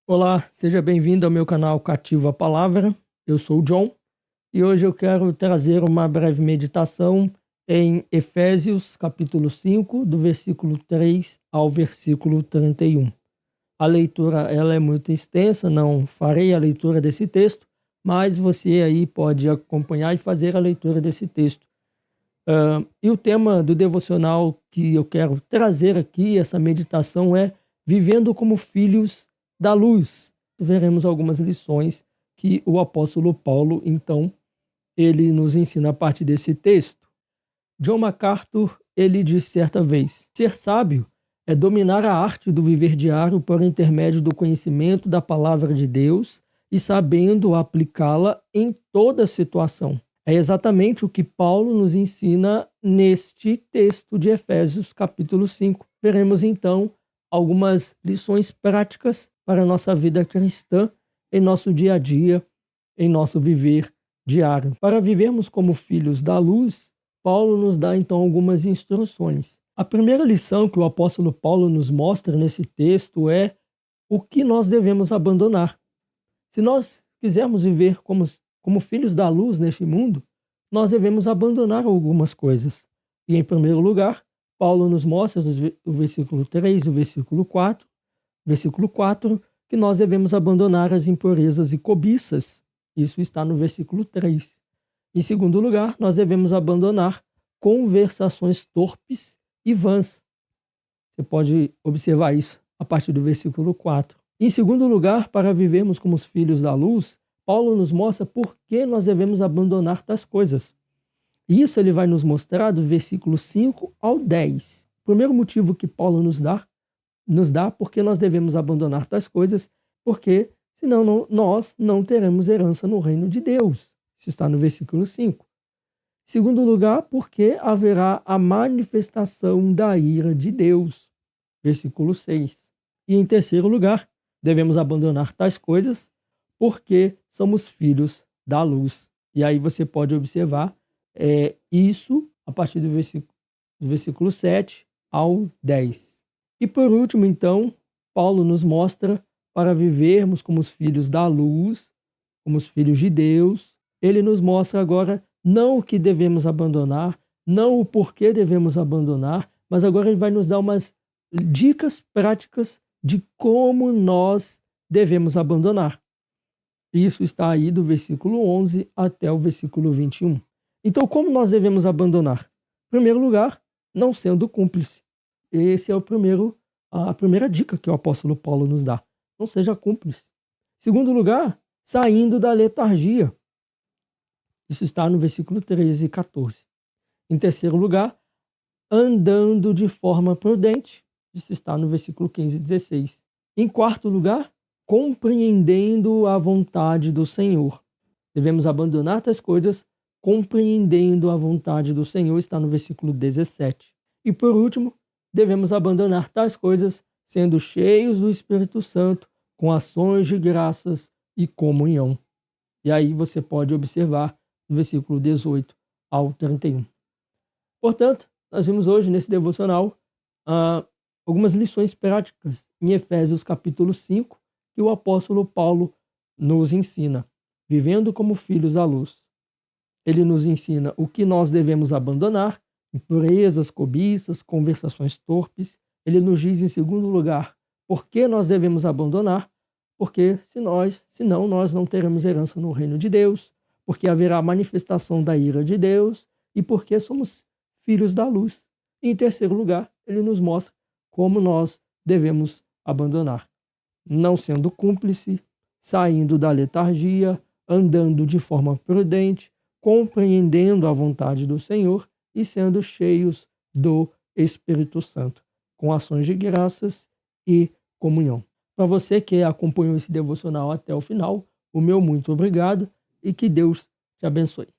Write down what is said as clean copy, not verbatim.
Olá, seja bem-vindo ao meu canal Cativo a Palavra. Eu sou o John e hoje eu quero trazer uma breve meditação em Efésios, capítulo 5, do versículo 3 ao versículo 31. A leitura ela é muito extensa, não farei a leitura desse texto, mas você aí pode acompanhar e fazer a leitura desse texto. E o tema do devocional que eu quero trazer aqui, essa meditação, é Vivendo como Filhos da Luz. Veremos algumas lições que o apóstolo Paulo, então, ele nos ensina a partir desse texto. John MacArthur, ele disse certa vez: ser sábio é dominar a arte do viver diário por intermédio do conhecimento da palavra de Deus e sabendo aplicá-la em toda situação. É exatamente o que Paulo nos ensina neste texto de Efésios, capítulo 5. Veremos então algumas lições práticas para a nossa vida cristã, em nosso dia a dia, em nosso viver diário. Para vivermos como filhos da luz, Paulo nos dá então algumas instruções. A primeira lição que o apóstolo Paulo nos mostra nesse texto é o que nós devemos abandonar. Se nós quisermos viver como filhos da luz neste mundo, nós devemos abandonar algumas coisas. E em primeiro lugar, Paulo nos mostra o versículo 3, o versículo 4, que nós devemos abandonar as impurezas e cobiças. Isso está no versículo 3. Em segundo lugar, nós devemos abandonar conversações torpes e vãs. Você pode observar isso a partir do versículo 4. Em segundo lugar, para vivermos como os filhos da luz, Paulo nos mostra por que nós devemos abandonar tais coisas. Isso ele vai nos mostrar do versículo 5 ao 10. O primeiro motivo que Paulo nos dá porque nós devemos abandonar tais coisas, porque senão nós não teremos herança no reino de Deus. Isso está no versículo 5. Em segundo lugar, porque haverá a manifestação da ira de Deus. Versículo 6. E em terceiro lugar, devemos abandonar tais coisas porque somos filhos da luz. E aí você pode observar isso a partir do versículo 7 ao 10. E por último, então, Paulo nos mostra para vivermos como os filhos da luz, como os filhos de Deus. Ele nos mostra agora não o que devemos abandonar, não o porquê devemos abandonar, mas agora ele vai nos dar umas dicas práticas de como nós devemos abandonar. Isso está aí do versículo 11 até o versículo 21. Então, como nós devemos abandonar? Em primeiro lugar, não sendo cúmplice. Esse é a primeira dica que o apóstolo Paulo nos dá. Não seja cúmplice. Em segundo lugar, saindo da letargia. Isso está no versículo 13 e 14. Em terceiro lugar, andando de forma prudente. Isso está no versículo 15 e 16. Em quarto lugar, compreendendo a vontade do Senhor. Devemos abandonar tais coisas compreendendo a vontade do Senhor, está no versículo 17. E por último, devemos abandonar tais coisas sendo cheios do Espírito Santo, com ações de graças e comunhão. E aí você pode observar no versículo 18 ao 31. Portanto, nós vimos hoje nesse devocional algumas lições práticas em Efésios capítulo 5, que o apóstolo Paulo nos ensina, vivendo como filhos da luz. Ele nos ensina o que nós devemos abandonar, impurezas, cobiças, conversações torpes. Ele nos diz, em segundo lugar, por que nós devemos abandonar, porque senão nós não teremos herança no reino de Deus, porque haverá manifestação da ira de Deus e porque somos filhos da luz. E, em terceiro lugar, ele nos mostra como nós devemos abandonar, não sendo cúmplice, saindo da letargia, andando de forma prudente, compreendendo a vontade do Senhor e sendo cheios do Espírito Santo, com ações de graças e comunhão. Para você que acompanhou esse devocional até o final, o meu muito obrigado e que Deus te abençoe.